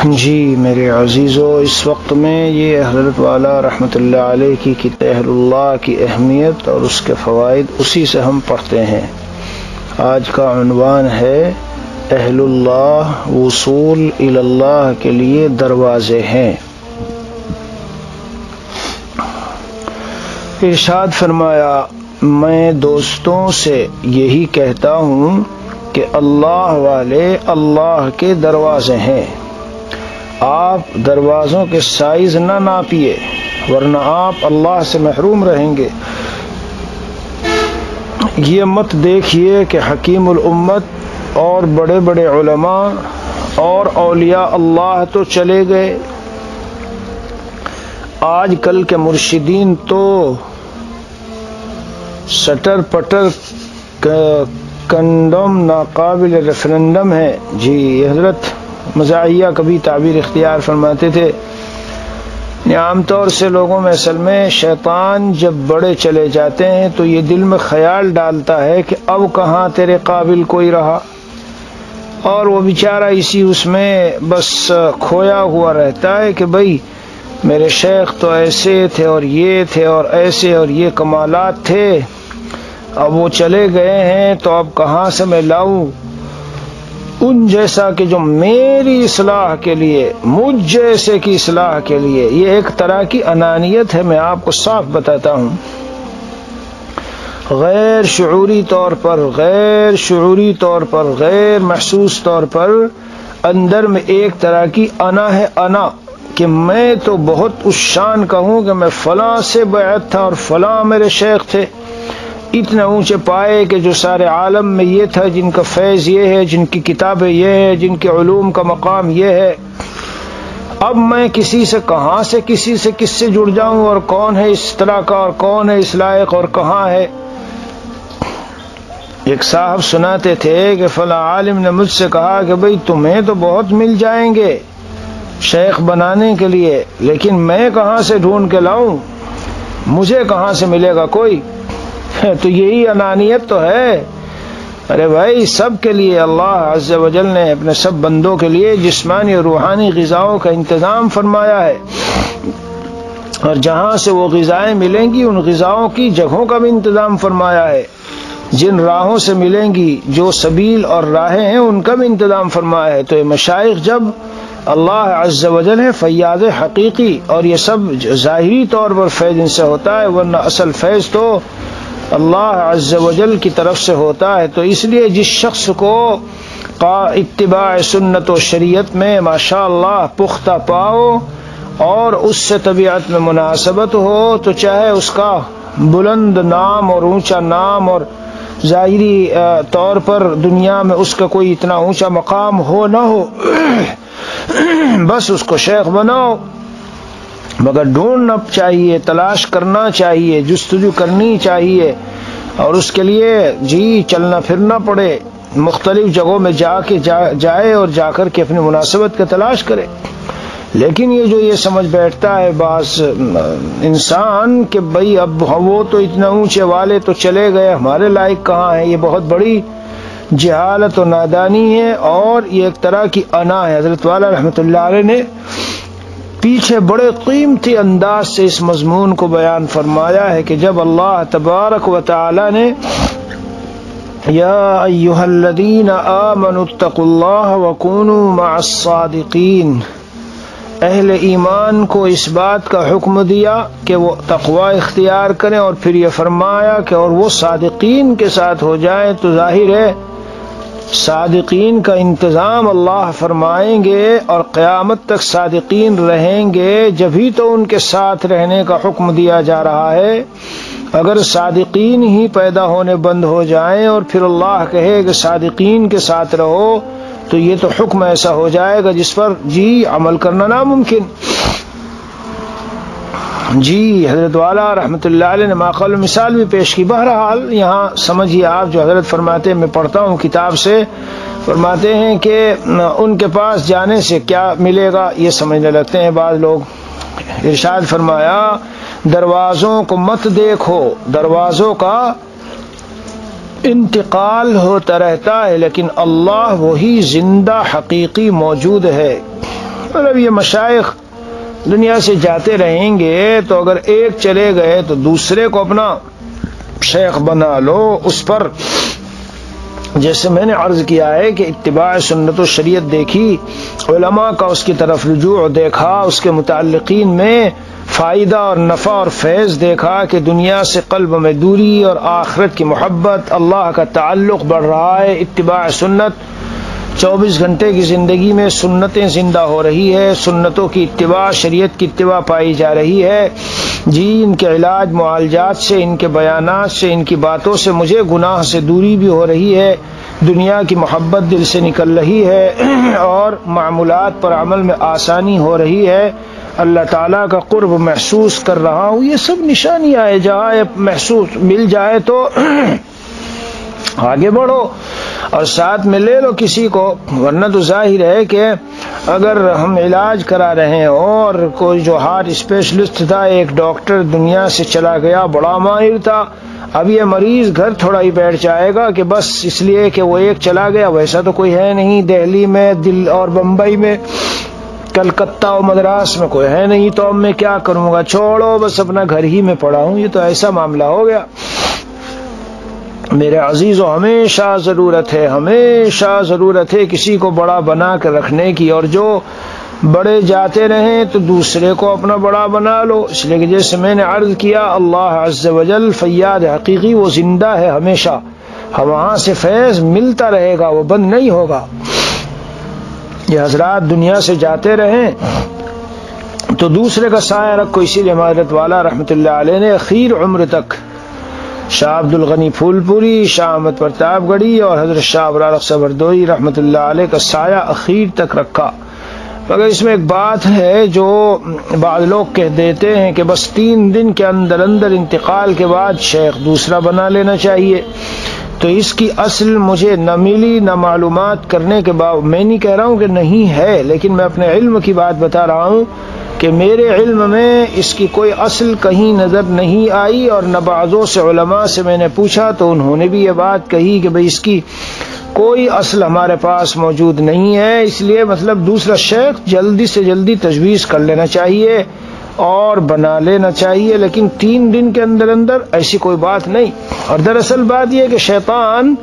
جی میرے عزیزو، اس وقت میں یہ حضرت والا رحمۃ اللہ علیہ کی اہل اللہ کی اہمیت اور اس کے فوائد اسی سے ہم پڑھتے ہیں۔ آج کا عنوان ہے اہل اللہ وصول الی اللہ کے لیے دروازے ہیں۔ ارشاد فرمایا، میں دوستوں سے یہی کہتا ہوں کہ اللہ والے اللہ کے دروازے ہیں۔ آپ دروازوں کے سائز نہ ناپیے ورنہ آپ اللہ سے محروم رہیں گے۔ یہ مت دیکھیے کہ حکیم الامت اور بڑے بڑے علماء اور اولیاء اللہ تو چلے گئے، آج کل کے مرشدین تو سٹر پٹر کنڈم ناقابل ریفرنڈم ہے۔ جی حضرت مزاحیہ کبھی تعبیر اختیار فرماتے تھے، عام طور سے لوگوں میں اصل میں شیطان جب بڑے چلے جاتے ہیں تو یہ دل میں خیال ڈالتا ہے کہ اب کہاں تیرے قابل کوئی رہا، اور وہ بیچارہ اس میں بس کھویا ہوا رہتا ہے کہ بھئی میرے شیخ تو ایسے تھے اور یہ تھے اور ایسے اور یہ کمالات تھے، اب وہ چلے گئے ہیں تو اب کہاں سے میں لاؤں ان جیسا کہ جو میری اصلاح کے لیے، مجھ جیسے کی اصلاح کے لیے۔ یہ ایک طرح کی انانیت ہے، میں آپ کو صاف بتاتا ہوں۔ غیر شعوری طور پر، غیر محسوس طور پر اندر میں ایک طرح کی انا ہے، انا کہ میں تو بہت اس شان کا ہوں کہ میں فلاں سے بیعت تھا اور فلاں میرے شیخ تھے، اتنے اونچے پائے کہ جو سارے عالم میں یہ تھا، جن کا فیض یہ ہے، جن کی کتابیں یہ ہے، جن کے علوم کا مقام یہ ہے۔ اب میں کسی سے کس سے جڑ جاؤں، اور کون ہے اس طرح کا اور کون ہے اس لائق اور کہاں ہے۔ ایک صاحب سناتے تھے کہ فلاں عالم نے مجھ سے کہا کہ بھئی تمہیں تو بہت مل جائیں گے شیخ بنانے کے لیے، لیکن میں کہاں سے ڈھونڈ کے لاؤں، مجھے کہاں سے ملے گا کوئی۔ تو یہی انانیت تو ہے۔ ارے بھائی، سب کے لیے اللہ عز و جل نے اپنے سب بندوں کے لیے جسمانی اور روحانی غذاؤں کا انتظام فرمایا ہے، اور جہاں سے وہ غذائیں ملیں گی ان غذاؤں کی جگہوں کا بھی انتظام فرمایا ہے، جن راہوں سے ملیں گی، جو سبیل اور راہیں ہیں ان کا بھی انتظام فرمایا ہے۔ تو یہ مشائخ جب اللہ عز و جل ہے فیاض حقیقی، اور یہ سب ظاہری طور پر فیض ان سے ہوتا ہے، ورنہ اصل فیض تو اللہ عز و جل کی طرف سے ہوتا ہے۔ تو اس لیے جس شخص کو اتباع سنت و شریعت میں ماشاءاللہ پختہ پاؤ اور اس سے طبیعت میں مناسبت ہو، تو چاہے اس کا بلند نام اور اونچا نام اور ظاہری طور پر دنیا میں اس کا کوئی اتنا اونچا مقام ہو نہ ہو، بس اس کو شیخ بناؤ، مگر ڈھونڈنا چاہیے، تلاش کرنا چاہیے، جستجو کرنی چاہیے، اور اس کے لیے چلنا پھرنا پڑے، مختلف جگہوں میں جائے اور جا کر کے اپنی مناسبت کا تلاش کرے۔ لیکن یہ سمجھ بیٹھتا ہے بعض انسان کہ بھئی اب وہ تو اتنا اونچے والے تو چلے گئے، ہمارے لائق کہاں ہے۔ یہ بہت بڑی جہالت و نادانی ہے، اور یہ ایک طرح کی انا ہے۔ حضرت والا رحمۃ اللہ علیہ نے پیچھے بڑے قیمتی انداز سے اس مضمون کو بیان فرمایا ہے کہ جب اللہ تبارک و تعالی نے یا ایھا الذین آمنوا اتقوا اللہ وکونوا مع الصادقین، اہل ایمان کو اس بات کا حکم دیا کہ وہ تقوی اختیار کریں، اور پھر یہ فرمایا کہ اور وہ صادقین کے ساتھ ہو جائیں۔ تو ظاہر ہے صادقین کا انتظام اللہ فرمائیں گے، اور قیامت تک صادقین رہیں گے، جبھی تو ان کے ساتھ رہنے کا حکم دیا جا رہا ہے۔ اگر صادقین ہی پیدا ہونے بند ہو جائیں اور پھر اللہ کہے کہ صادقین کے ساتھ رہو، تو یہ تو حکم ایسا ہو جائے گا جس پر عمل کرنا ناممکن۔ حضرت والا رحمۃ اللہ علیہ نے ماقبل مثال بھی پیش کی۔ بہرحال یہاں سمجھیے آپ جو حضرت فرماتے ہیں، میں پڑھتا ہوں کتاب سے، فرماتے ہیں کہ ان کے پاس جانے سے کیا ملے گا یہ سمجھنے لگتے ہیں بعض لوگ۔ ارشاد فرمایا، دروازوں کو مت دیکھو، دروازوں کا انتقال ہوتا رہتا ہے، لیکن اللہ وہی زندہ حقیقی موجود ہے۔ مطلب یہ مشائخ دنیا سے جاتے رہیں گے تو اگر ایک چلے گئے تو دوسرے کو اپنا شیخ بنا لو. اس پر جیسے میں نے عرض کیا ہے کہ اتباع سنت و شریعت دیکھی، علماء کا اس کی طرف رجوع دیکھا، اس کے متعلقین میں فائدہ اور نفع اور فیض دیکھا کہ دنیا سے قلب میں دوری اور آخرت کی محبت، اللہ کا تعلق بڑھ رہا ہے. اتباع سنت 24 گھنٹے کی زندگی میں سنتیں زندہ ہو رہی ہے، سنتوں کی اتباع، شریعت کی اتباع پائی جا رہی ہے. جی ان کے علاج معالجات سے، ان کے بیانات سے، ان کی باتوں سے مجھے گناہ سے دوری بھی ہو رہی ہے، دنیا کی محبت دل سے نکل رہی ہے اور معمولات پر عمل میں آسانی ہو رہی ہے، اللہ تعالیٰ کا قرب محسوس کر رہا ہوں. یہ سب نشانیاں ہیں. جہاں محسوس مل جائے تو آگے بڑھو اور ساتھ میں لے لو کسی کو، ورنہ تو ظاہر ہے کہ اگر ہم علاج کرا رہے ہیں اور کوئی جو ہارٹ اسپیشلسٹ تھا، ایک ڈاکٹر دنیا سے چلا گیا، بڑا ماہر تھا، اب یہ مریض گھر تھوڑا ہی بیٹھ جائے گا کہ بس اس لیے کہ وہ ایک چلا گیا، ویسا تو کوئی ہے نہیں دہلی میں، دل اور بمبئی میں، کلکتہ اور مدراس میں کوئی ہے نہیں، تو اب میں کیا کروں گا، چھوڑو بس اپنا گھر ہی میں پڑا ہوں. یہ تو ایسا معاملہ ہو گیا. میرے عزیزو ہمیشہ ضرورت ہے کسی کو بڑا بنا کر رکھنے کی، اور جو بڑے جاتے رہیں تو دوسرے کو اپنا بڑا بنا لو. اس لیے کہ جیسے میں نے عرض کیا، اللہ عز و جل فیاض حقیقی وہ زندہ ہے ہمیشہ، وہاں سے فیض ملتا رہے گا، وہ بند نہیں ہوگا. یہ حضرات دنیا سے جاتے رہیں تو دوسرے کا سایہ رکھو. اسی لیے حضرت والا رحمۃ اللہ علیہ نے اخیر عمر تک شاہ عبد الغنی پھول پوری، شاہ احمد پرتاپ گڑھی اور حضرت شاہ ابرار صبردوئی رحمۃ اللہ علیہ کا سایہ اخیر تک رکھا. مگر اس میں ایک بات ہے جو بعض لوگ کہہ دیتے ہیں کہ بس 3 دن کے اندر انتقال کے بعد شیخ دوسرا بنا لینا چاہیے. تو اس کی اصل مجھے نہ ملی، نہ معلومات کرنے کے بعد. میں نہیں کہہ رہا ہوں کہ نہیں ہے، لیکن میں اپنے علم کی بات بتا رہا ہوں کہ میرے علم میں اس کی کوئی اصل کہیں نظر نہیں آئی. اور نہ بعضوں سے علماء سے میں نے پوچھا تو انہوں نے بھی یہ بات کہی کہ بھئی اس کی کوئی اصل ہمارے پاس موجود نہیں ہے. اس لیے مطلب دوسرا شیخ جلدی سے جلدی تجویز کر لینا چاہیے اور بنا لینا چاہیے، لیکن 3 دن کے اندر ایسی کوئی بات نہیں. اور دراصل بات یہ کہ شیطان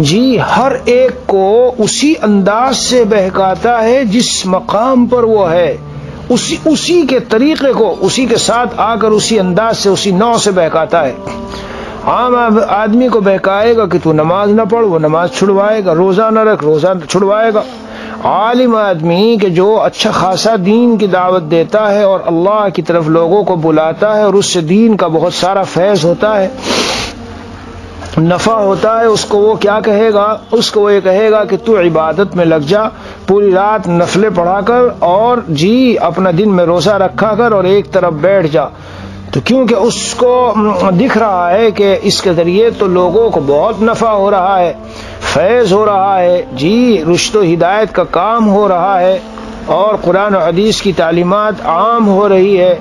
جی ہر ایک کو اسی انداز سے بہکاتا ہے جس مقام پر وہ ہے، اسی کے طریقے کو، اسی کے ساتھ آ کر اسی انداز سے، اسی نوع سے بہکاتا ہے. عام آدمی کو بہکائے گا کہ تو نماز نہ پڑھ، وہ نماز چھڑوائے گا، روزہ نہ رکھ، روزہ چھڑوائے گا. عالم آدمی کہ جو اچھا خاصا دین کی دعوت دیتا ہے اور اللہ کی طرف لوگوں کو بلاتا ہے اور اس سے دین کا بہت سارا فیض ہوتا ہے، نفع ہوتا ہے، اس کو وہ کیا کہے گا؟ اس کو وہ یہ کہے گا کہ تو عبادت میں لگ جا، پوری رات نفلیں پڑھا کر اور جی اپنا دن میں روزہ رکھا کر اور ایک طرف بیٹھ جا. تو کیونکہ اس کو دکھ رہا ہے کہ اس کے ذریعے تو لوگوں کو بہت نفع ہو رہا ہے، فیض ہو رہا ہے، جی رشد و ہدایت کا کام ہو رہا ہے اور قرآن و حدیث کی تعلیمات عام ہو رہی ہے،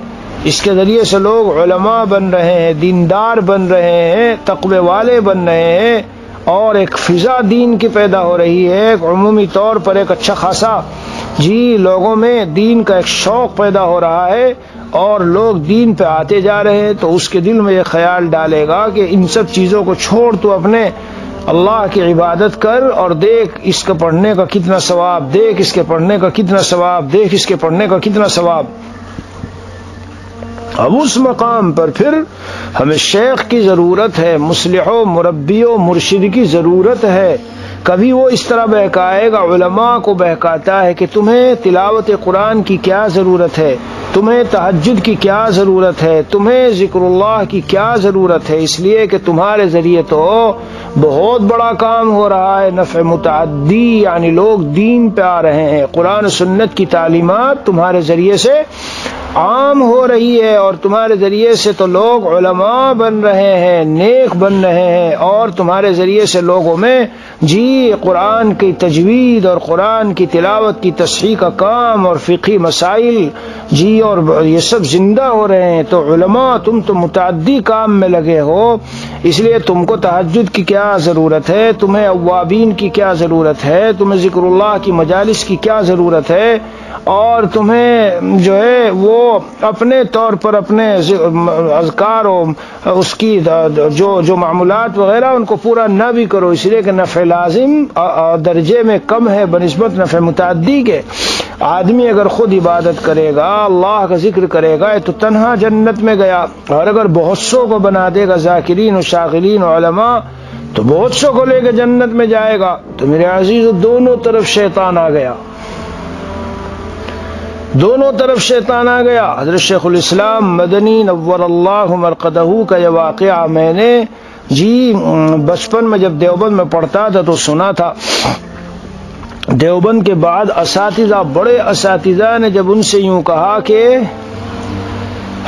اس کے ذریعے سے لوگ علماء بن رہے ہیں، دیندار بن رہے ہیں، تقوی والے بن رہے ہیں، اور ایک فضا دین کی پیدا ہو رہی ہے. ایک عمومی طور پر ایک اچھا خاصا جی لوگوں میں دین کا ایک شوق پیدا ہو رہا ہے اور لوگ دین پہ آتے جا رہے ہیں. تو اس کے دل میں یہ خیال ڈالے گا کہ ان سب چیزوں کو چھوڑ تو اپنے اللہ کی عبادت کر اور دیکھ اس کے پڑھنے کا کتنا ثواب، دیکھ اس کے پڑھنے کا کتنا ثواب، دیکھ اس کے پڑھنے کا کتنا ثواب. اب اس مقام پر پھر ہمیں شیخ کی ضرورت ہے، مصلح و مربی و مرشد کی ضرورت ہے. کبھی وہ اس طرح بہکائے گا، علماء کو بہکاتا ہے کہ تمہیں تلاوت قرآن کی کیا ضرورت ہے، تمہیں تہجد کی کیا ضرورت ہے، تمہیں ذکر اللہ کی کیا ضرورت ہے، اس لیے کہ تمہارے ذریعے تو بہت بڑا کام ہو رہا ہے، نفع متعدی، یعنی لوگ دین پہ آ رہے ہیں، قرآن سنت کی تعلیمات تمہارے ذریعے سے عام ہو رہی ہے اور تمہارے ذریعے سے تو لوگ علماء بن رہے ہیں، نیک بن رہے ہیں، اور تمہارے ذریعے سے لوگوں میں جی قرآن کی تجوید اور قرآن کی تلاوت کی تصحیح کا کام اور فقہی مسائل جی اور یہ سب زندہ ہو رہے ہیں. تو علماء تم تو متعدی کام میں لگے ہو، اس لیے تم کو تہجد کی کیا ضرورت ہے، تمہیں اوابین کی کیا ضرورت ہے، تمہیں ذکر اللہ کی مجالس کی کیا ضرورت ہے، اور تمہیں جو ہے وہ اپنے طور پر اپنے اذکار و اس کی جو معمولات وغیرہ ان کو پورا نہ بھی کرو، اس لیے کہ نفع لازم درجے میں کم ہے بنسبت نفع متعدی کے۔ آدمی اگر خود عبادت کرے گا، اللہ کا ذکر کرے گا تو تنہا جنت میں گیا، اور اگر بہت سو کو بنا دے گا ذاکرین و شاغلین و علماء تو بہت سو کو لے کے جنت میں جائے گا۔ تو میرے عزیز دونوں طرف شیطان آ گیا، دونوں طرف شیطان آ گیا۔ حضرت شیخ الاسلام مدنی نور اللہ مرقدہ کا یہ واقعہ میں نے بچپن میں جب دیوبند میں پڑھتا تھا تو سنا تھا۔ دیوبند کے بعد اساتذہ، بڑے اساتذہ نے جب ان سے یوں کہا کہ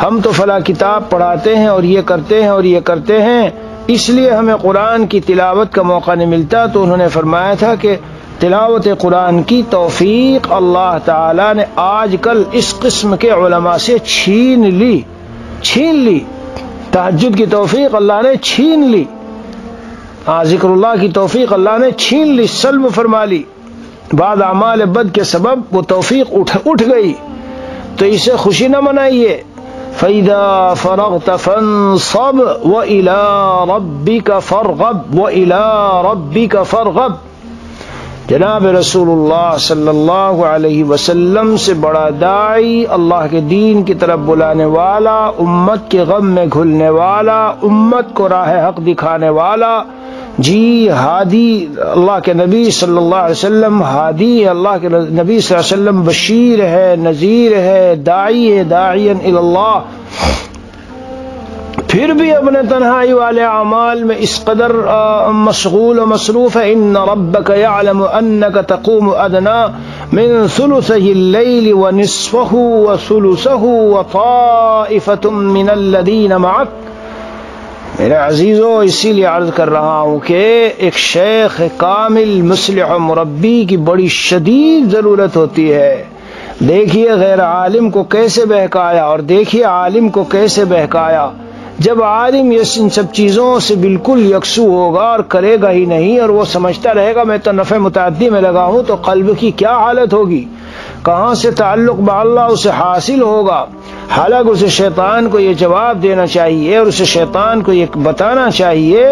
ہم تو فلاں کتاب پڑھاتے ہیں اور یہ کرتے ہیں اور یہ کرتے ہیں، اس لیے ہمیں قرآن کی تلاوت کا موقع نہیں ملتا، تو انہوں نے فرمایا تھا کہ تلاوت قرآن کی توفیق اللہ تعالیٰ نے آج کل اس قسم کے علماء سے چھین لی۔ تہجد کی توفیق اللہ نے چھین لی، ذکر اللہ کی توفیق اللہ نے چھین لی، سلب فرما لی۔ بعد اعمال بد کے سبب وہ توفیق اٹھ گئی، تو اسے خوشی نہ منائیے۔ فَإِذَا فَرَغْتَ فَانصَبْ وَإِلَىٰ رَبِّكَ فَارْغَب وَإِلَىٰ رَبِّكَ فَارْغَب۔ جناب رسول اللہ صلی اللہ علیہ وسلم سے بڑا داعی، اللہ کے دین کی طرف بلانے والا، امت کے غم میں گھلنے والا، امت کو راہ حق دکھانے والا، ہادی، اللہ کے نبی صلی اللہ علیہ وسلم ہادی ہے، اللہ کے نبی صلی اللہ علیہ وسلم بشیر ہے، نذیر ہے، داعی ہے، داعین الی اللہ، پھر بھی اپنے تنہائی والے اعمال میں اس قدر مشغول و مصروف ہے۔ ان ربک یعلم انک تقوم ادنی من ثلثی اللیل ونصفہ وثلثہ وطائفۃ من الذین معک۔ میرے عزیزو، اسی لیے عرض کر رہا ہوں کہ ایک شیخ کامل مصلح و مربی کی بڑی شدید ضرورت ہوتی ہے۔ دیکھیے غیر عالم کو کیسے بہکایا، اور دیکھیے عالم کو کیسے بہکایا۔ جب عالم ان سب چیزوں سے بالکل یکسو ہوگا اور کرے گا ہی نہیں، اور وہ سمجھتا رہے گا میں تو نفع متعدی میں لگا ہوں، تو قلب کی کیا حالت ہوگی، کہاں سے تعلق با اللہ اسے حاصل ہوگا۔ حالانکہ اسے شیطان کو یہ جواب دینا چاہیے، اور اسے شیطان کو یہ بتانا چاہیے،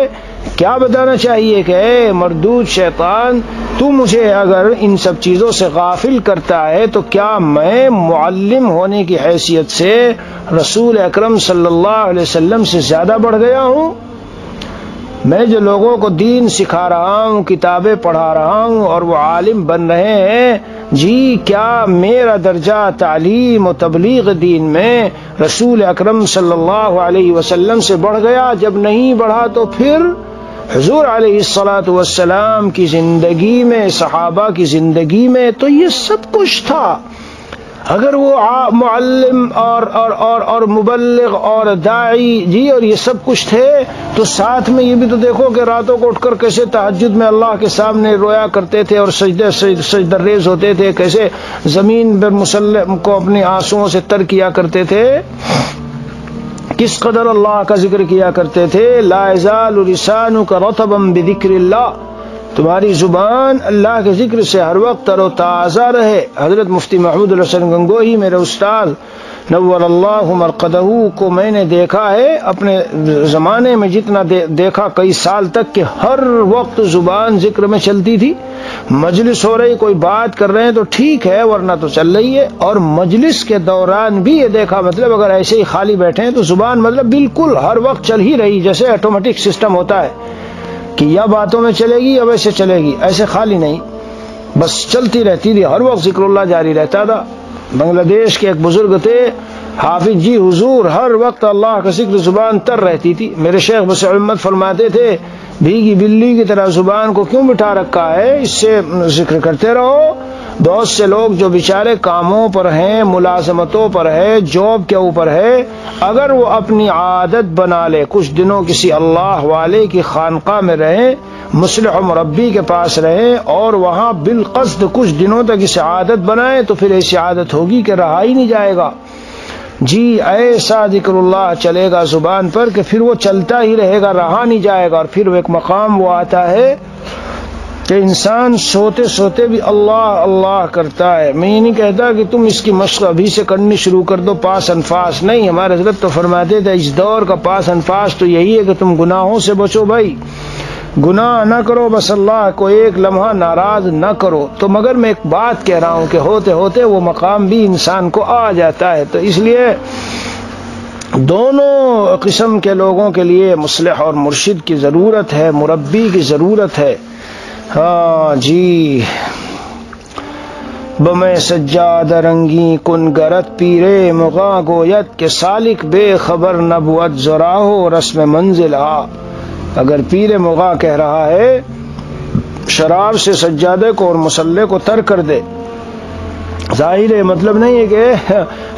کیا بتانا چاہیے کہ اے مردود شیطان، تو مجھے اگر ان سب چیزوں سے غافل کرتا ہے تو کیا میں معلم ہونے کی حیثیت سے رسول اکرم صلی اللہ علیہ وسلم سے زیادہ بڑھ گیا ہوں؟ میں جو لوگوں کو دین سکھا رہا ہوں، کتابیں پڑھا رہا ہوں، اور وہ عالم بن رہے ہیں، کیا میرا درجہ تعلیم و تبلیغ دین میں رسول اکرم صلی اللہ علیہ وسلم سے بڑھ گیا؟ جب نہیں بڑھا تو پھر حضور علیہ الصلاۃ والسلام کی زندگی میں، صحابہ کی زندگی میں تو یہ سب کچھ تھا۔ اگر وہ معلم اور مبلغ اور داعی اور یہ سب کچھ تھے، تو ساتھ میں یہ بھی تو دیکھو کہ راتوں کو اٹھ کر کیسے تہجد میں اللہ کے سامنے رویا کرتے تھے اور سجدہ ریز ہوتے تھے، کیسے زمین پر مسلم کو اپنی آنسوؤں سے تر کیا کرتے تھے، کس قدر اللہ کا ذکر کیا کرتے تھے۔ لا یزال لسانک رطبا بذکر اللہ، تمہاری زبان اللہ کے ذکر سے ہر وقت تر و تازہ رہے۔ حضرت مفتی محمود الحسن گنگوہی میرے استاد نور اللہ مرقدہ کو میں نے دیکھا ہے اپنے زمانے میں، جتنا دیکھا کئی سال تک، کہ ہر وقت زبان ذکر میں چلتی تھی۔ مجلس ہو رہی، کوئی بات کر رہے ہیں تو ٹھیک ہے، ورنہ تو چل رہی ہے، اور مجلس کے دوران بھی یہ دیکھا، مطلب اگر ایسے ہی خالی بیٹھے ہیں تو زبان مطلب بالکل ہر وقت چل ہی رہی، جیسے آٹومیٹک سسٹم ہوتا ہے کہ یا باتوں میں چلے گی یا ویسے چلے گی، ایسے خالی نہیں، بس چلتی رہتی تھی، ہر وقت ذکر اللہ جاری رہتا تھا۔ بنگلہ دیش کے ایک بزرگ تھے حافظ حضور، ہر وقت اللہ کا ذکر زبان تر رہتی تھی۔ میرے شیخ بس علمت فرماتے تھے بھیگی بلی کی طرح زبان کو کیوں بٹھا رکھا ہے، اس سے ذکر کرتے رہو۔ بہت سے لوگ جو بیچارے کاموں پر ہیں، ملازمتوں پر ہے، جاب کے اوپر ہے، اگر وہ اپنی عادت بنا لے، کچھ دنوں کسی اللہ والے کی خانقاہ میں رہیں، مصلح و مربی کے پاس رہیں، اور وہاں بالقصد کچھ دنوں تک اسے عادت بنائیں، تو پھر ایسی عادت ہوگی کہ رہا ہی نہیں جائے گا۔ ایسا ذکر اللہ چلے گا زبان پر کہ پھر وہ چلتا ہی رہے گا، رہا نہیں جائے گا۔ اور پھر وہ ایک مقام وہ آتا ہے کہ انسان سوتے سوتے بھی اللہ اللہ کرتا ہے. میں یہ نہیں کہتا کہ تم اس کی مشق ابھی سے کرنی شروع کر دو پاس انفاس، نہیں. ہمارے حضرت تو فرماتے تھے اس دور کا پاس انفاس تو یہی ہے کہ تم گناہوں سے بچو بھائی، گناہ نہ کرو، بس اللہ کو ایک لمحہ ناراض نہ کرو. تو مگر میں ایک بات کہہ رہا ہوں کہ ہوتے ہوتے وہ مقام بھی انسان کو آ جاتا ہے. تو اس لیے دونوں قسم کے لوگوں کے لیے مصلح اور مرشد کی ضرورت ہے، مربی کی ضرورت ہے. ہاں جی. بمے سجاد رنگی کن گرت پیرے مغاں گویت کے سالک بے خبر نبوت زراہو رسم منزل آ. اگر پیر مغاں کہہ رہا ہے شراب سے سجادے کو اور مصلے کو ترک کر دے، ظاہر ہے مطلب نہیں ہے کہ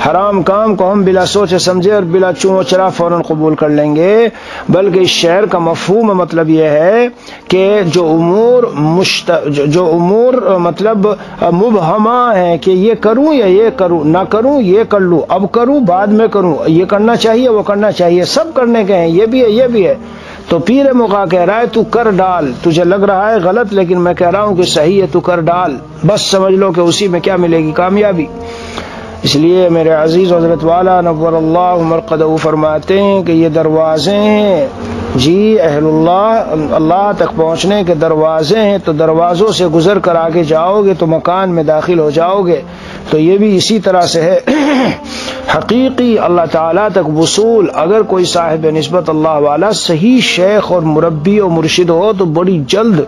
حرام کام کو ہم بلا سوچے سمجھے اور بلا چوں چرا فوراً قبول کر لیں گے، بلکہ اس شعر کا مفہوم مطلب یہ ہے کہ جو امور مطلب مبہمہ ہیں کہ یہ کروں یا یہ کروں، نہ کروں یہ کر لوں، اب کروں بعد میں کروں، یہ کرنا چاہیے وہ کرنا چاہیے، سب کرنے کے ہیں، یہ بھی ہے یہ بھی ہے. تو پیر مغاں کہہ رہا ہے تو کر ڈال، تجھے لگ رہا ہے غلط لیکن میں کہہ رہا ہوں کہ صحیح ہے، تو کر ڈال، بس سمجھ لو کہ اسی میں کیا ملے گی، کامیابی. اس لیے میرے عزیز حضرت والا نور اللہ مرقدہ فرماتے ہیں کہ یہ دروازے ہیں جی اہل اللہ تک پہنچنے کے دروازے ہیں. تو دروازوں سے گزر کر آگے جاؤ گے تو مکان میں داخل ہو جاؤ گے. تو یہ بھی اسی طرح سے ہے. حقیقی اللہ تعالیٰ تک وصول اگر کوئی صاحب نسبت اللہ والا صحیح شیخ اور مربی اور مرشد ہو تو بڑی جلد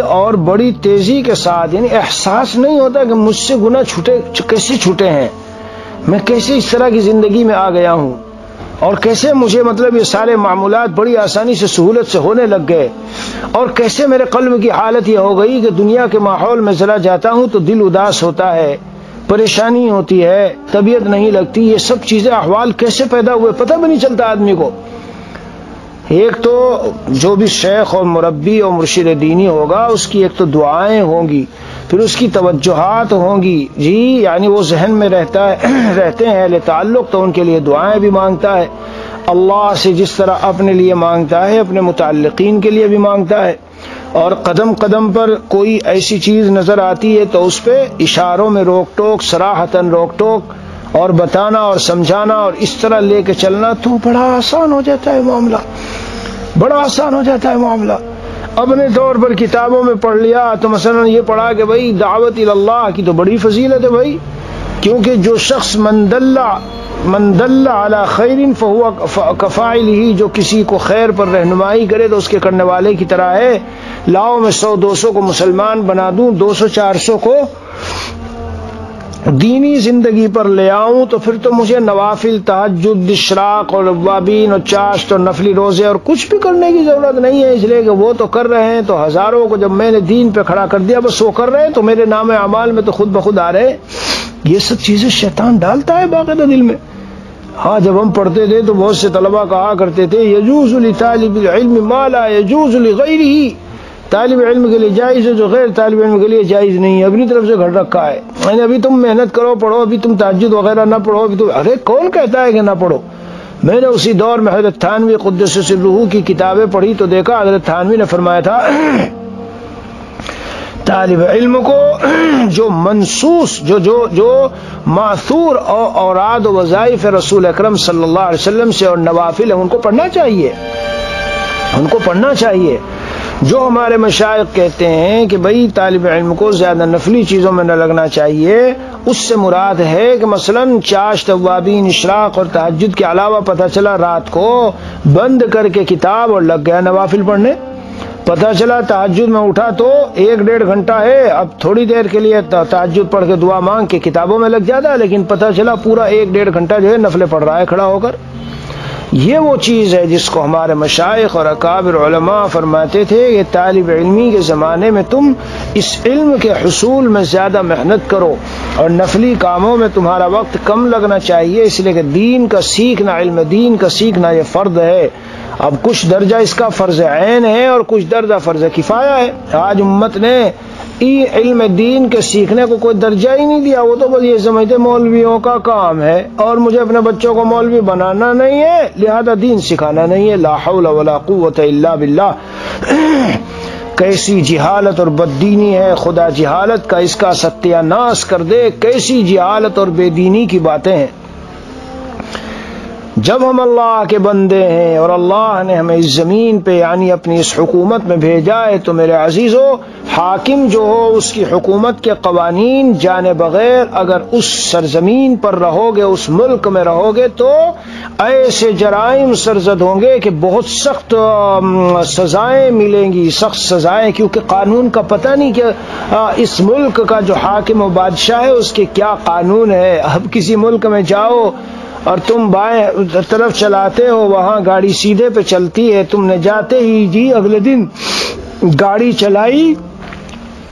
اور بڑی تیزی کے ساتھ، یعنی احساس نہیں ہوتا کہ مجھ سے گناہ کیسے چھوٹے ہیں، میں کیسے اس طرح کی زندگی میں آ گیا ہوں، اور کیسے مجھے مطلب یہ سارے معمولات بڑی آسانی سے سہولت سے ہونے لگ گئے، اور کیسے میرے قلب کی حالت یہ ہو گئی کہ دنیا کے ماحول میں ذرا جاتا ہوں تو دل اداس ہوتا ہے، پریشانی ہوتی ہے، طبیعت نہیں لگتی. یہ سب چیزیں احوال کیسے پیدا ہوئے پتہ بھی نہیں چلتا آدمی کو. ایک تو جو بھی شیخ اور مربی اور مرشد دینی ہوگا اس کی ایک تو دعائیں ہوں گی، پھر اس کی توجہات ہوں گی جی، یعنی وہ ذہن میں رہتے ہیں اہل تعلق تو ان کے لیے دعائیں بھی مانگتا ہے، اللہ سے جس طرح اپنے لیے مانگتا ہے اپنے متعلقین کے لیے بھی مانگتا ہے. اور قدم قدم پر کوئی ایسی چیز نظر آتی ہے تو اس پہ اشاروں میں روک ٹوک، صراحتاً روک ٹوک اور بتانا اور سمجھانا اور اس طرح لے کے چلنا تو بڑا آسان ہو جاتا ہے معاملہ، بڑا آسان ہو جاتا ہے معاملہ. اپنے طور پر کتابوں میں پڑھ لیا تو مثلا یہ پڑھا کہ بھائی دعوت اللہ کی تو بڑی فضیلت ہے بھائی، کیونکہ جو شخص من دل علی خیر فهو کفاعلہ، جو کسی کو خیر پر رہنمائی کرے تو اس کے کرنے والے کی طرح ہے. لاؤ میں 100-200 کو مسلمان بنا دوں، 200-400 کو دینی زندگی پر لے آؤں، تو پھر تو مجھے نوافل، تہجد، اشراق اور اوابین اور چاشت اور نفلی روزے اور کچھ بھی کرنے کی ضرورت نہیں ہے. اس لیے کہ وہ تو کر رہے ہیں، تو ہزاروں کو جب میں نے دین پہ کھڑا کر دیا بس وہ کر رہے ہیں تو میرے نام اعمال میں تو خود بخود آ رہے ہیں. یہ سب چیزیں شیطان ڈالتا ہے باقاعدہ دل میں. ہاں جب ہم پڑھتے تھے تو بہت سے طلباء کہا کرتے تھے یجوز لطالب العلم ما لا یجوز لغیرہ، طالب علم کے لیے جائز ہے جو غیر طالب علم کے لیے جائز نہیں ہے. اپنی طرف سے گھڑ رکھا ہے، یعنی ابھی تم محنت کرو پڑھو، ابھی تم تہجد وغیرہ نہ پڑھو، ابھی تم، ارے کون کہتا ہے کہ نہ پڑھو. میں نے اسی دور میں حضرت تھانوی قدس سرہ کی کتابیں پڑھی تو دیکھا حضرت تھانوی نے فرمایا تھا طالب علم کو جو منصوص جو ماثور اوراد و وظائف رسول اکرم صلی اللہ علیہ وسلم سے اور نوافل ہیں ان کو پڑھنا چاہیے، ان کو پڑھنا چاہیے. جو ہمارے مشائخ کہتے ہیں کہ بھئی طالب علم کو زیادہ نفلی چیزوں میں نہ لگنا چاہیے، اس سے مراد ہے کہ مثلا چاشت، اوابین، اشراق اور تہجد کے علاوہ پتہ چلا رات کو بند کر کے کتاب اور لگ گیا نوافل پڑھنے. پتہ چلا تہجد میں اٹھا تو 1-1.5 گھنٹہ ہے، اب تھوڑی دیر کے لیے تہجد پڑھ کے دعا مانگ کے کتابوں میں لگ جاتا ہے، لیکن پتہ چلا پورا 1-1.5 گھنٹہ جو ہے نفلیں پڑھ رہا ہے کھڑا ہو کر. یہ وہ چیز ہے جس کو ہمارے مشائخ اور اکابر علماء فرماتے تھے کہ طالب علمی کے زمانے میں تم اس علم کے حصول میں زیادہ محنت کرو اور نفلی کاموں میں تمہارا وقت کم لگنا چاہیے، اس لیے کہ دین کا سیکھنا، علم دین کا سیکھنا یہ فرض ہے. اب کچھ درجہ اس کا فرض عین ہے اور کچھ درجہ فرض کفایہ ہے. آج امت نے علم دین کے سیکھنے کو کوئی درجہ ہی نہیں دیا. وہ تو بس یہ سمجھتے مولویوں کا کام ہے اور مجھے اپنے بچوں کو مولوی بنانا نہیں ہے لہذا دین سکھانا نہیں ہے. لا حول ولا قوت الا باللہ. کیسی جہالت اور بددینی ہے، خدا جہالت کا اس کا ستیہ ناش کر دے. کیسی جہالت اور بے دینی کی باتیں ہیں. جب ہم اللہ کے بندے ہیں اور اللہ نے ہمیں اس زمین پہ یعنی اپنی اس حکومت میں بھیجا ہے تو میرے عزیزو، حاکم جو ہو اس کی حکومت کے قوانین جانے بغیر اگر اس سرزمین پر رہو گے، اس ملک میں رہو گے تو ایسے جرائم سرزد ہوں گے کہ بہت سخت سزائیں ملیں گی، سخت سزائیں. کیونکہ قانون کا پتہ نہیں کہ اس ملک کا جو حاکم و بادشاہ ہے اس کے کیا قانون ہے. اب کسی ملک میں جاؤ اور تم بائیں طرف چلاتے ہو، وہاں گاڑی سیدھے پہ چلتی ہے، تم نے جاتے ہی جی اگلے دن گاڑی چلائی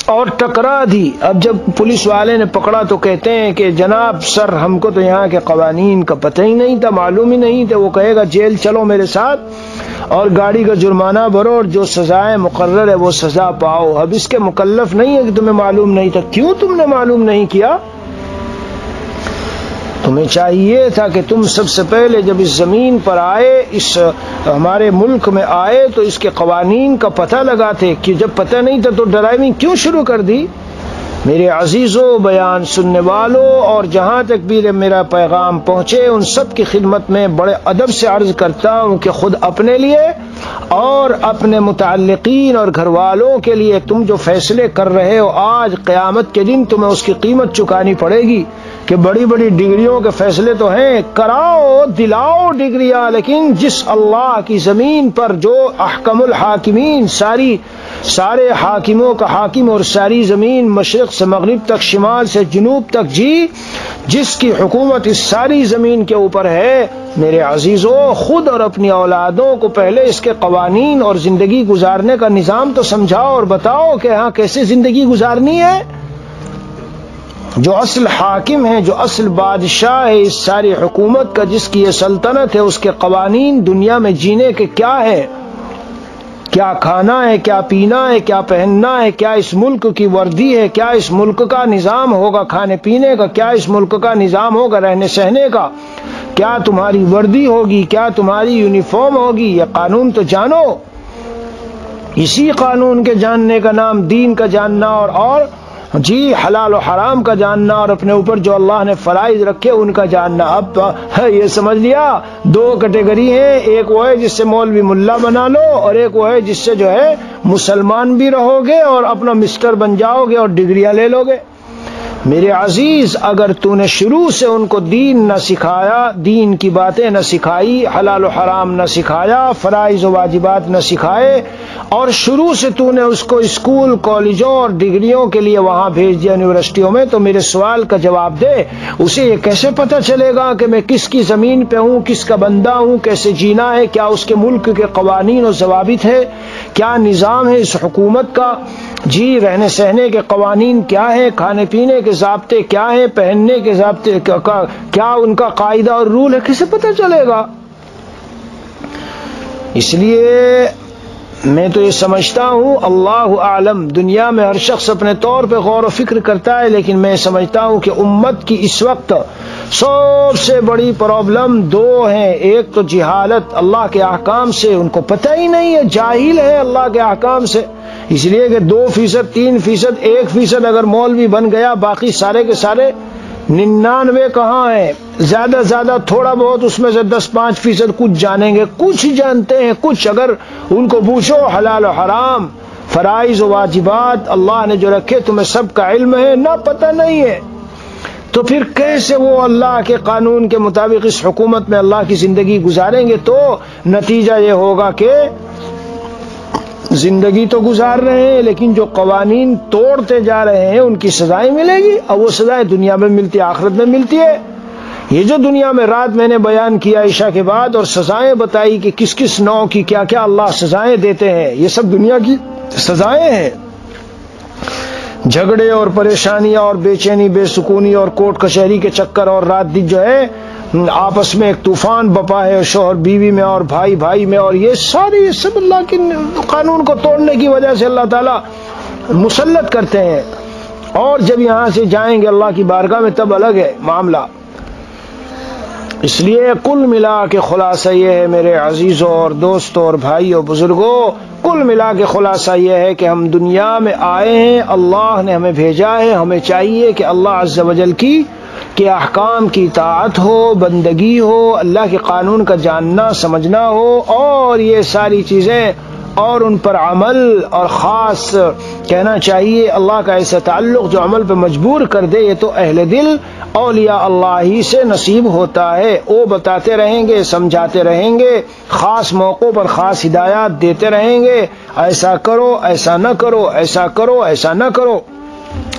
اور ٹکرا دی. اب جب پولیس والے نے پکڑا تو کہتے ہیں کہ جناب سر ہم کو تو یہاں کے قوانین کا پتہ ہی نہیں تھا، معلوم ہی نہیں تھا. وہ کہے گا جیل چلو میرے ساتھ اور گاڑی کا جرمانہ بھرو اور جو سزائیں مقرر ہے وہ سزا پاؤ. اب اس کے مکلف نہیں ہے کہ تمہیں معلوم نہیں تھا. کیوں تم نے معلوم نہیں کیا؟ تمہیں چاہیے تھا کہ تم سب سے پہلے جب اس زمین پر آئے، اس ہمارے ملک میں آئے تو اس کے قوانین کا پتہ لگاتے. کہ جب پتہ نہیں تھا تو ڈرائیونگ کیوں شروع کر دی؟ میرے عزیزوں، بیان سننے والوں اور جہاں تک بھی میرا پیغام پہنچے ان سب کی خدمت میں بڑے ادب سے عرض کرتا ہوں کہ خود اپنے لیے اور اپنے متعلقین اور گھر والوں کے لیے تم جو فیصلے کر رہے ہو آج قیامت کے دن تمہیں اس کی قیمت چکانی پڑے گی. کہ بڑی بڑی ڈگریوں کے فیصلے تو ہیں، کراؤ دلاؤ ڈگریاں، لیکن جس اللہ کی زمین پر جو احکم الحاکمین سارے حاکموں کا حاکم اور ساری زمین مشرق سے مغرب تک شمال سے جنوب تک جس کی حکومت اس ساری زمین کے اوپر ہے، میرے عزیزوں خود اور اپنی اولادوں کو پہلے اس کے قوانین اور زندگی گزارنے کا نظام تو سمجھاؤ اور بتاؤ کہ ہاں کیسے زندگی گزارنی ہے. جو اصل حاکم ہے، جو اصل بادشاہ ہے اس ساری حکومت کا، جس کی یہ سلطنت ہے، اس کے قوانین دنیا میں جینے کے کیا ہے، کیا کھانا ہے، کیا پینا ہے، کیا پہننا ہے، کیا اس ملک کی وردی ہے، کیا اس ملک کا نظام ہوگا کھانے پینے کا، کیا اس ملک کا نظام ہوگا رہنے سہنے کا، کیا تمہاری وردی ہوگی، کیا تمہاری یونیفارم ہوگی. یہ قانون تو جانو. اسی قانون کے جاننے کا نام دین کا جاننا اور جی حلال و حرام کا جاننا اور اپنے اوپر جو اللہ نے فرائض رکھے ان کا جاننا. اب یہ سمجھ لیا دو کیٹیگری ہیں، ایک وہ ہے جس سے مولوی ملا بنا لو اور ایک وہ ہے جس سے جو ہے مسلمان بھی رہو گے اور اپنا مسٹر بن جاؤ گے اور ڈگریاں لے لو گے. میرے عزیز، اگر تو نے شروع سے ان کو دین نہ سکھایا، دین کی باتیں نہ سکھائی، حلال و حرام نہ سکھایا، فرائض و واجبات نہ سکھائے اور شروع سے تو نے اس کو اسکول کالجوں اور ڈگریوں کے لیے وہاں بھیج دیا یونیورسٹیوں میں، تو میرے سوال کا جواب دے. اسے یہ کیسے پتہ چلے گا کہ میں کس کی زمین پہ ہوں، کس کا بندہ ہوں، کیسے جینا ہے، کیا اس کے ملک کے قوانین و ضوابط ہے، کیا نظام ہے اس حکومت کا، جی رہنے سہنے کے قوانین کیا ہیں، کھانے پینے کے ضابطے کیا ہیں، پہننے کے ضابطے کیا ان کا قاعدہ اور رول ہے، کسے پتہ چلے گا؟ اس لیے میں تو یہ سمجھتا ہوں اللہ اعلم، دنیا میں ہر شخص اپنے طور پہ غور و فکر کرتا ہے، لیکن میں سمجھتا ہوں کہ امت کی اس وقت سب سے بڑی پرابلم دو ہیں. ایک تو جہالت اللہ کے احکام سے، ان کو پتہ ہی نہیں ہے، جاہل ہے اللہ کے احکام سے. اس لیے کہ 2%، 3%، 1% اگر مولوی بن گیا، باقی سارے کے سارے 99 کہاں ہیں؟ زیادہ زیادہ تھوڑا بہت اس میں سے 10-5% کچھ جانیں گے، کچھ جانتے ہیں کچھ. اگر ان کو پوچھو حلال و حرام، فرائض و واجبات اللہ نے جو رکھے تمہیں سب کا علم ہے، نہ پتہ نہیں ہے، تو پھر کیسے وہ اللہ کے قانون کے مطابق اس حکومت میں اللہ کی زندگی گزاریں گے؟ تو نتیجہ یہ ہوگا کہ زندگی تو گزار رہے ہیں لیکن جو قوانین توڑتے جا رہے ہیں ان کی سزائیں ملے گی، اور وہ سزائیں دنیا میں ملتی ہے، آخرت میں ملتی ہے. یہ جو دنیا میں رات میں نے بیان کیا عشاء کے بعد اور سزائیں بتائی کہ کس کس نوع کی کیا کیا اللہ سزائیں دیتے ہیں، یہ سب دنیا کی سزائیں ہیں. جھگڑے اور پریشانیاں اور بے چینی، بے سکونی اور کورٹ کچہری کے چکر اور رات دن جو ہے آپس میں ایک طوفان بپا ہے، شوہر بیوی میں اور بھائی بھائی میں، اور یہ سب اللہ کے قانون کو توڑنے کی وجہ سے اللہ تعالیٰ مسلط کرتے ہیں، اور جب یہاں سے جائیں گے اللہ کی بارگاہ میں تب الگ ہے معاملہ۔ اس لیے کل ملا کے خلاصہ یہ ہے میرے عزیزوں اور دوستوں اور بھائیوں بزرگوں، کل ملا کے خلاصہ یہ ہے کہ ہم دنیا میں آئے ہیں، اللہ نے ہمیں بھیجا ہے، ہمیں چاہیے کہ اللہ عز و جل کی کہ احکام کی اطاعت ہو، بندگی ہو، اللہ کے قانون کا جاننا سمجھنا ہو، اور یہ ساری چیزیں اور ان پر عمل، اور خاص کہنا چاہیے اللہ کا ایسا تعلق جو عمل پہ مجبور کر دے، یہ تو اہل دل اولیاء اللہ ہی سے نصیب ہوتا ہے۔ وہ بتاتے رہیں گے، سمجھاتے رہیں گے، خاص موقعوں پر خاص ہدایات دیتے رہیں گے، ایسا کرو، ایسا نہ کرو، ایسا کرو، ایسا نہ کرو،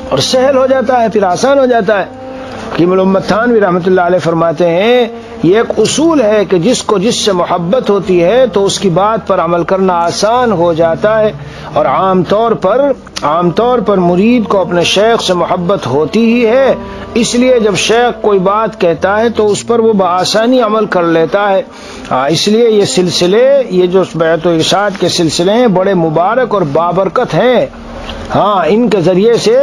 اور سہل ہو جاتا ہے، پھر آسان ہو جاتا ہے۔ حکیم الامت تھانوی رحمۃ اللہ علیہ فرماتے ہیں یہ ایک اصول ہے کہ جس کو جس سے محبت ہوتی ہے تو اس کی بات پر عمل کرنا آسان ہو جاتا ہے، اور عام طور پر مرید کو اپنے شیخ سے محبت ہوتی ہی ہے، اس لیے جب شیخ کوئی بات کہتا ہے تو اس پر وہ بآسانی عمل کر لیتا ہے۔ اس لیے یہ سلسلے، یہ جو بیعت و ارشاد کے سلسلے ہیں بڑے مبارک اور بابرکت ہیں۔ ان کے ذریعے سے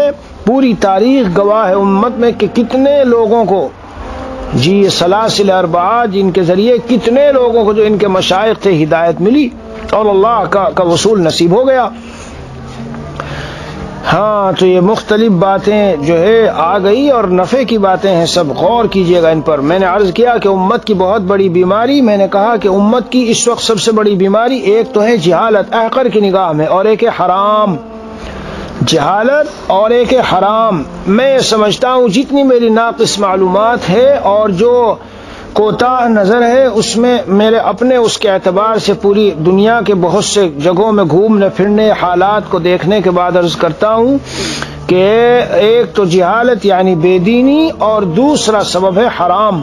پوری تاریخ گواہ ہے امت میں کہ کتنے لوگوں کو یہ سلاسل اربعہ جن کے ذریعے کتنے لوگوں کو جو ان کے مشائخ تھے ہدایت ملی اور اللہ کا وصول نصیب ہو گیا۔ تو یہ مختلف باتیں جو ہے آ گئی اور نفع کی باتیں ہیں، سب غور کیجئے گا ان پر۔ میں نے عرض کیا کہ امت کی بہت بڑی بیماری، میں نے کہا کہ امت کی اس وقت سب سے بڑی بیماری ایک تو ہے جہالت احقر کی نگاہ میں، اور ایک ہے حرام، جہالت اور ایک حرام۔ میں سمجھتا ہوں جتنی میری ناقص معلومات ہے اور جو کوتاہ نظر ہے اس میں میرے اپنے اس کے اعتبار سے پوری دنیا کے بہت سے جگہوں میں گھومنے پھرنے حالات کو دیکھنے کے بعد عرض کرتا ہوں کہ ایک تو جہالت یعنی بے دینی، اور دوسرا سبب ہے حرام۔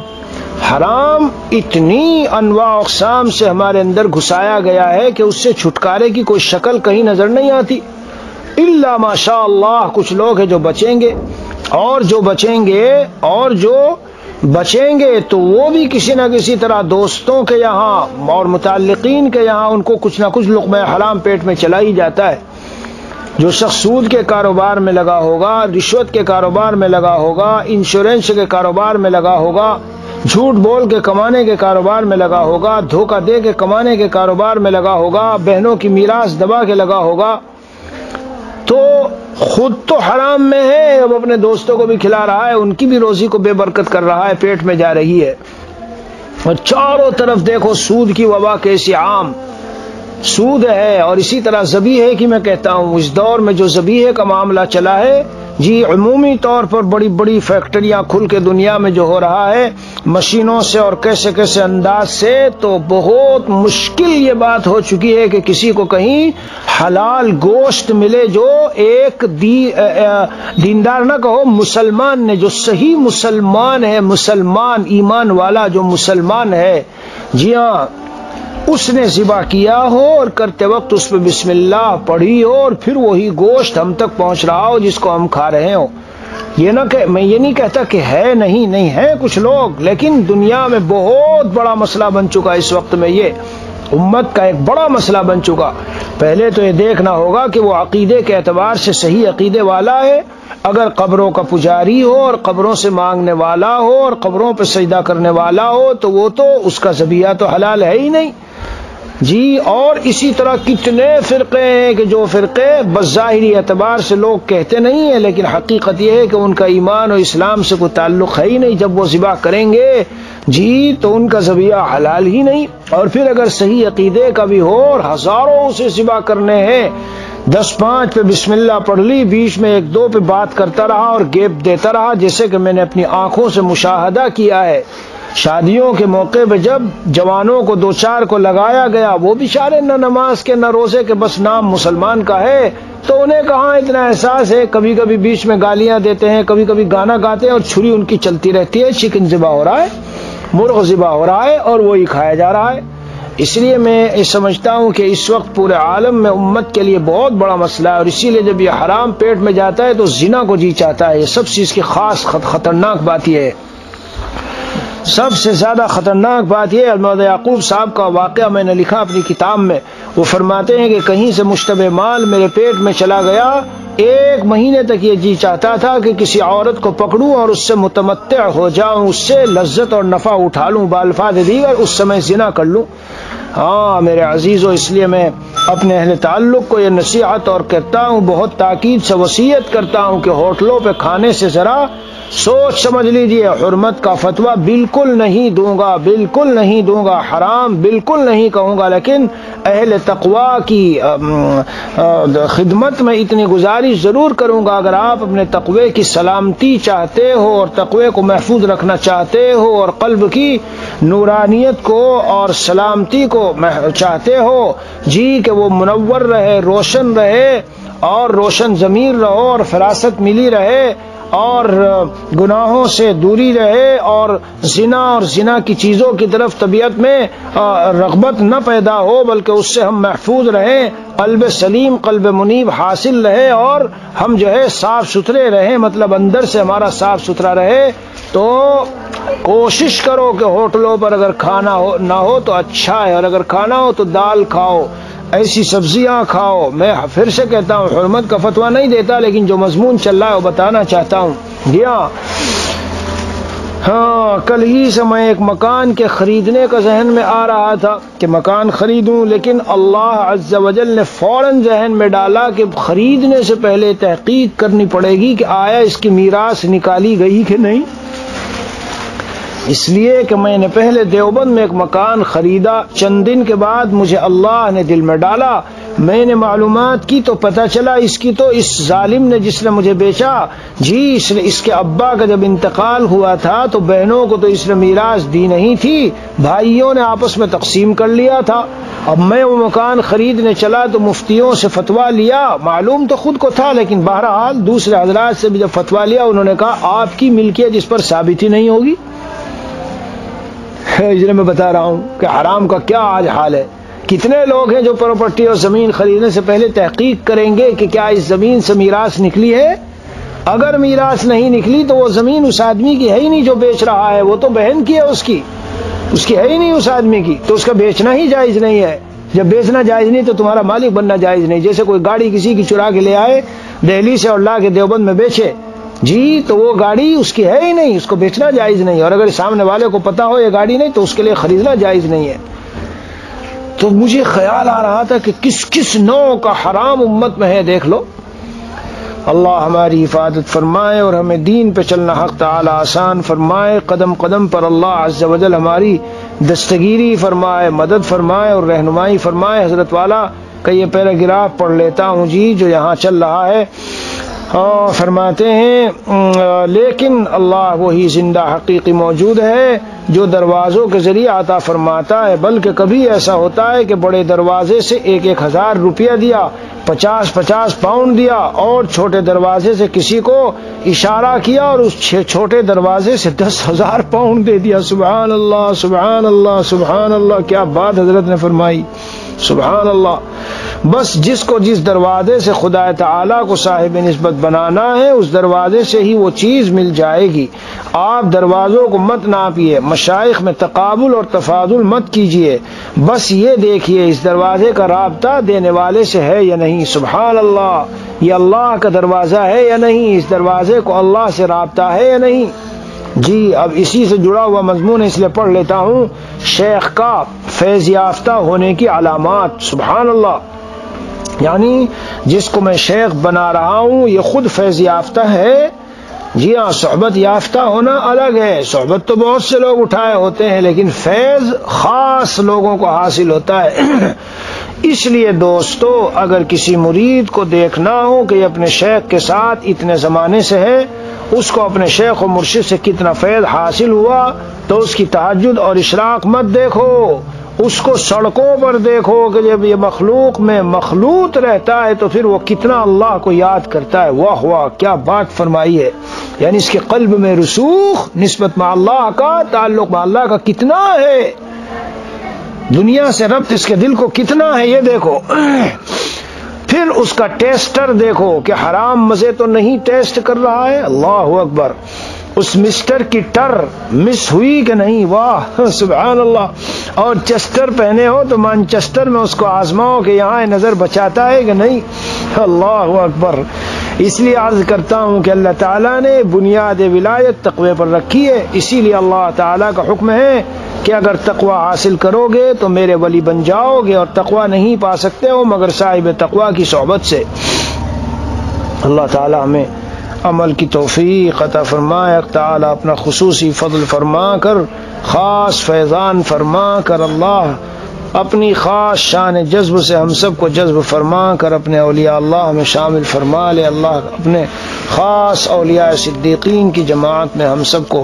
حرام اتنی انواع اقسام سے ہمارے اندر گھسایا گیا ہے کہ اس سے چھٹکارے کی کوئی شکل کہیں نظر نہیں آتی، الا ماشاء اللہ کچھ لوگ ہیں جو بچیں گے، اور جو بچیں گے تو وہ بھی کسی نہ کسی طرح دوستوں کے یہاں اور متعلقین کے یہاں ان کو کچھ نہ کچھ لقمہ حرام پیٹ میں چلا ہی جاتا ہے۔ جو شخص سود کے کاروبار میں لگا ہوگا، رشوت کے کاروبار میں لگا ہوگا، انشورنس کے کاروبار میں لگا ہوگا، جھوٹ بول کے کمانے کے کاروبار میں لگا ہوگا، دھوکہ دے کے کمانے کے کاروبار میں لگا ہوگا، بہنوں کی میراث دبا کے لگا ہوگا، تو خود تو حرام میں ہے، اب اپنے دوستوں کو بھی کھلا رہا ہے، ان کی بھی روزی کو بے برکت کر رہا ہے، پیٹ میں جا رہی ہے۔ اور چاروں طرف دیکھو سود کی وبا کیسی عام، سود ہے، اور اسی طرح ذبیحے کی میں کہتا ہوں اس دور میں جو ذبیحے کا معاملہ چلا ہے، عمومی طور پر بڑی بڑی فیکٹریاں کھل کے دنیا میں جو ہو رہا ہے مشینوں سے اور کیسے کیسے انداز سے، تو بہت مشکل یہ بات ہو چکی ہے کہ کسی کو کہیں حلال گوشت ملے جو ایک دیندار نہ کہو، مسلمان نے، جو صحیح مسلمان ہے، مسلمان ایمان والا جو مسلمان ہے، اس نے ذبح کیا ہو اور کرتے وقت اس پہ بسم اللہ پڑھی ہو، اور پھر وہی گوشت ہم تک پہنچ رہا ہو جس کو ہم کھا رہے ہوں۔ میں یہ نہیں کہتا کہ ہے نہیں ہے کچھ لوگ، لیکن دنیا میں بہت بڑا مسئلہ بن چکا اس وقت میں، یہ امت کا ایک بڑا مسئلہ بن چکا۔ پہلے تو یہ دیکھنا ہوگا کہ وہ عقیدے کے اعتبار سے صحیح عقیدے والا ہے، اگر قبروں کا پجاری ہو اور قبروں سے مانگنے والا ہو اور قبروں پہ سجدہ کرنے والا ہو تو وہ تو اس کا ذبیحہ تو حلال ہے ہی نہیں۔ اور اسی طرح کتنے فرقے ہیں کہ جو فرقے بظاہری اعتبار سے لوگ کہتے نہیں ہیں، لیکن حقیقت یہ ہے کہ ان کا ایمان اور اسلام سے کوئی تعلق ہے ہی نہیں۔ جب وہ ذبح کریں گے تو ان کا ذبیحہ حلال ہی نہیں، اور پھر اگر صحیح عقیدے کا بھی ہو اور ہزاروں اسے ذبح کرنے ہیں، 10-5 پہ بسم اللہ پڑھ لی، بیچ میں 1-2 پہ بات کرتا رہا اور گیپ دیتا رہا، جیسے کہ میں نے اپنی آنکھوں سے مشاہدہ کیا ہے۔ شادیوں کے موقع پہ جب جوانوں کو 2-4 کو لگایا گیا، وہ بیچارے نہ نماز کے نہ روزے کے، بس نام مسلمان کا ہے، تو انہیں کہاں اتنا احساس ہے، کبھی کبھی بیچ میں گالیاں دیتے ہیں، کبھی کبھی گانا گاتے ہیں، اور چھری ان کی چلتی رہتی ہے، چکن ذبح ہو رہا ہے، مرغ ذبح ہو رہا ہے، اور وہی کھایا جا رہا ہے۔ اس لیے میں سمجھتا ہوں کہ اس وقت پورے عالم میں امت کے لیے بہت بڑا مسئلہ ہے، اور اسی لیے جب یہ حرام پیٹ میں جاتا ہے تو زنا کو جی چاہتا ہے۔ یہ سب سے اس کی خاص خطرناک بات یہ ہے، سب سے زیادہ خطرناک بات یہ ہے۔ مولانا یعقوب صاحب کا واقعہ میں نے لکھا اپنی کتاب میں، وہ فرماتے ہیں کہ کہیں سے مشتبہ مال میرے پیٹ میں چلا گیا ایک مہینے تک یہ جی چاہتا تھا کہ کسی عورت کو پکڑوں اور اس سے متمتع ہو جاؤں، اس سے لذت اور نفع اٹھا لوں، بالفاظ دیگر اس سمے زنا کر لوں۔ ہاں میرے عزیزو، اس لیے میں اپنے اہل تعلق کو یہ نصیحت اور کرتا ہوں، بہت تاکید سے وصیت کرتا ہوں کہ ہوٹلوں پہ کھانے سے ذرا سوچ سمجھ لیجئے۔ حرمت کا فتویٰ بالکل نہیں دوں گا، بالکل نہیں دوں گا، حرام بالکل نہیں کہوں گا، لیکن اہل تقویٰ کی خدمت میں اتنی گزارش ضرور کروں گا، اگر آپ اپنے تقوی کی سلامتی چاہتے ہو اور تقوی کو محفوظ رکھنا چاہتے ہو اور قلب کی نورانیت کو اور سلامتی کو چاہتے ہو جی کہ وہ منور رہے، روشن رہے اور روشن ضمیر رہو اور فراست ملی رہے اور گناہوں سے دوری رہے اور زنا اور زنا کی چیزوں کی طرف طبیعت میں رغبت نہ پیدا ہو، بلکہ اس سے ہم محفوظ رہیں، قلب سلیم، قلب منیب حاصل رہے اور ہم جو ہے صاف ستھرے رہیں، مطلب اندر سے ہمارا صاف ستھرا رہے، تو کوشش کرو کہ ہوٹلوں پر اگر کھانا نہ ہو تو اچھا ہے، اور اگر کھانا ہو تو دال کھاؤ، ایسی سبزیاں کھاؤ۔ میں پھر سے کہتا ہوں حرمت کا فتویٰ نہیں دیتا، لیکن جو مضمون چل رہا ہے وہ بتانا چاہتا ہوں۔ جی ہاں، کل ہی سے میں ایک مکان کے خریدنے کا ذہن میں آ رہا تھا کہ مکان خریدوں، لیکن اللہ عز و جل نے فوراً ذہن میں ڈالا کہ خریدنے سے پہلے تحقیق کرنی پڑے گی کہ آیا اس کی میراث نکالی گئی کہ نہیں، اس لیے کہ میں نے پہلے دیوبند میں ایک مکان خریدا، چند دن کے بعد مجھے اللہ نے دل میں ڈالا، میں نے معلومات کی تو پتہ چلا اس کی تو اس ظالم نے جس نے مجھے بیچا جی اس کے ابا کا جب انتقال ہوا تھا تو بہنوں کو تو اس نے میراث دی نہیں تھی، بھائیوں نے آپس میں تقسیم کر لیا تھا۔ اب میں وہ مکان خریدنے چلا تو مفتیوں سے فتویٰ لیا، معلوم تو خود کو تھا لیکن بہرحال دوسرے حضرات سے بھی جب فتویٰ لیا انہوں نے کہا آپ کی ملکیت اس پر ثابت ہی نہیں ہوگی۔ اس لیے میں بتا رہا ہوں کہ حرام کا کیا آج حال ہے، کتنے لوگ ہیں جو پراپرٹی اور زمین خریدنے سے پہلے تحقیق کریں گے کہ کیا اس زمین سے میراث نکلی ہے، اگر میراث نہیں نکلی تو وہ زمین اس آدمی کی ہے ہی نہیں جو بیچ رہا ہے، وہ تو بہن کی ہے، اس کی ہے ہی نہیں اس آدمی کی، تو اس کا بیچنا ہی جائز نہیں ہے۔ جب بیچنا جائز نہیں تو تمہارا مالک بننا جائز نہیں۔ جیسے کوئی گاڑی کسی کی چرا کے لے آئے دہلی سے اور لا کے دیوبند میں بیچے جی، تو وہ گاڑی اس کی ہے ہی نہیں، اس کو بیچنا جائز نہیں، اور اگر سامنے والے کو پتا ہو یہ گاڑی نہیں تو اس کے لیے خریدنا جائز نہیں ہے۔ تو مجھے خیال آ رہا تھا کہ کس کس نوع کا حرام امت میں ہے، دیکھ لو۔ اللہ ہماری حفاظت فرمائے اور ہمیں دین پہ چلنا حق تعالی آسان فرمائے، قدم قدم پر اللہ عز و جل ہماری دستگیری فرمائے، مدد فرمائے اور رہنمائی فرمائے۔ حضرت والا کا یہ پیراگراف پڑھ لیتا ہوں جی جو یہاں چل رہا ہے۔ فرماتے ہیں لیکن اللہ وہی زندہ حقیقی موجود ہے جو دروازوں کے ذریعے عطا فرماتا ہے، بلکہ کبھی ایسا ہوتا ہے کہ بڑے دروازے سے 1,000 روپیہ دیا، 50 پاؤنڈ دیا، اور چھوٹے دروازے سے کسی کو اشارہ کیا اور اس چھوٹے دروازے سے 10,000 پاؤنڈ دے دیا۔ سبحان اللہ سبحان اللہ سبحان اللہ، کیا بات حضرت نے فرمائی، سبحان اللہ۔ بس جس کو جس دروازے سے خدا تعالیٰ کو صاحب نسبت بنانا ہے اس دروازے سے ہی وہ چیز مل جائے گی۔ آپ دروازوں کو مت ناپیے، مشائخ میں تقابل اور تفاضل مت کیجیے، بس یہ دیکھیے اس دروازے کا رابطہ دینے والے سے ہے یا نہیں۔ سبحان اللہ، یہ اللہ کا دروازہ ہے یا نہیں، اس دروازے کو اللہ سے رابطہ ہے یا نہیں۔ جی اب اسی سے جڑا ہوا مضمون اس لیے پڑھ لیتا ہوں، شیخ کا فیض یافتہ ہونے کی علامات۔ سبحان اللہ، یعنی جس کو میں شیخ بنا رہا ہوں یہ خود فیض یافتہ ہے۔ جی ہاں، صحبت یافتہ ہونا الگ ہے، صحبت تو بہت سے لوگ اٹھائے ہوتے ہیں لیکن فیض خاص لوگوں کو حاصل ہوتا ہے۔ اس لیے دوستو، اگر کسی مرید کو دیکھنا ہو کہ یہ اپنے شیخ کے ساتھ اتنے زمانے سے ہے، اس کو اپنے شیخ و مرشد سے کتنا فیض حاصل ہوا، تو اس کی تہجد اور اشراق مت دیکھو، اس کو سڑکوں پر دیکھو کہ جب یہ مخلوق میں مخلوط رہتا ہے تو پھر وہ کتنا اللہ کو یاد کرتا ہے۔ واہ واہ، کیا بات فرمائی ہے، یعنی اس کے قلب میں رسوخ، نسبت مع اللہ کا، تعلق مع اللہ کا کتنا ہے، دنیا سے ربط اس کے دل کو کتنا ہے، یہ دیکھو۔ پھر اس کا ٹیسٹر دیکھو کہ حرام مزے تو نہیں ٹیسٹ کر رہا ہے، اللہ اکبر۔ اس مسٹر کی ٹر مس ہوئی کہ نہیں، واہ سبحان اللہ، اور چسٹر پہنے ہو تو مانچسٹر میں اس کو آزماؤ کہ یہاں نظر بچاتا ہے کہ نہیں، اللہ اکبر۔ اس لیے عرض کرتا ہوں کہ اللہ تعالیٰ نے بنیاد ولایت تقوی پر رکھی ہے، اسی لیے اللہ تعالیٰ کا حکم ہے کہ اگر تقوی حاصل کرو گے تو میرے ولی بن جاؤ گے، اور تقوی نہیں پا سکتے ہو مگر صاحب تقوی کی صحبت سے۔ اللہ تعالیٰ ہمیں عمل کی توفیق عطا فرمائے، تعالیٰ اپنا خصوصی فضل فرما کر، خاص فیضان فرما کر، اللہ اپنی خاص شان جذب سے ہم سب کو جذب فرما کر اپنے اولیاء اللہ میں شامل فرما لے۔ اللہ اپنے خاص اولیاء صدیقین کی جماعت میں ہم سب کو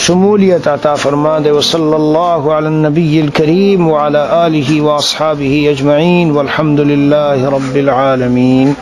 شمولیت عطا فرما دے۔ وصلی اللہ علی النبی الکریم وعلی آلہ واصحابہ اجمعین والحمد للہ رب العالمین۔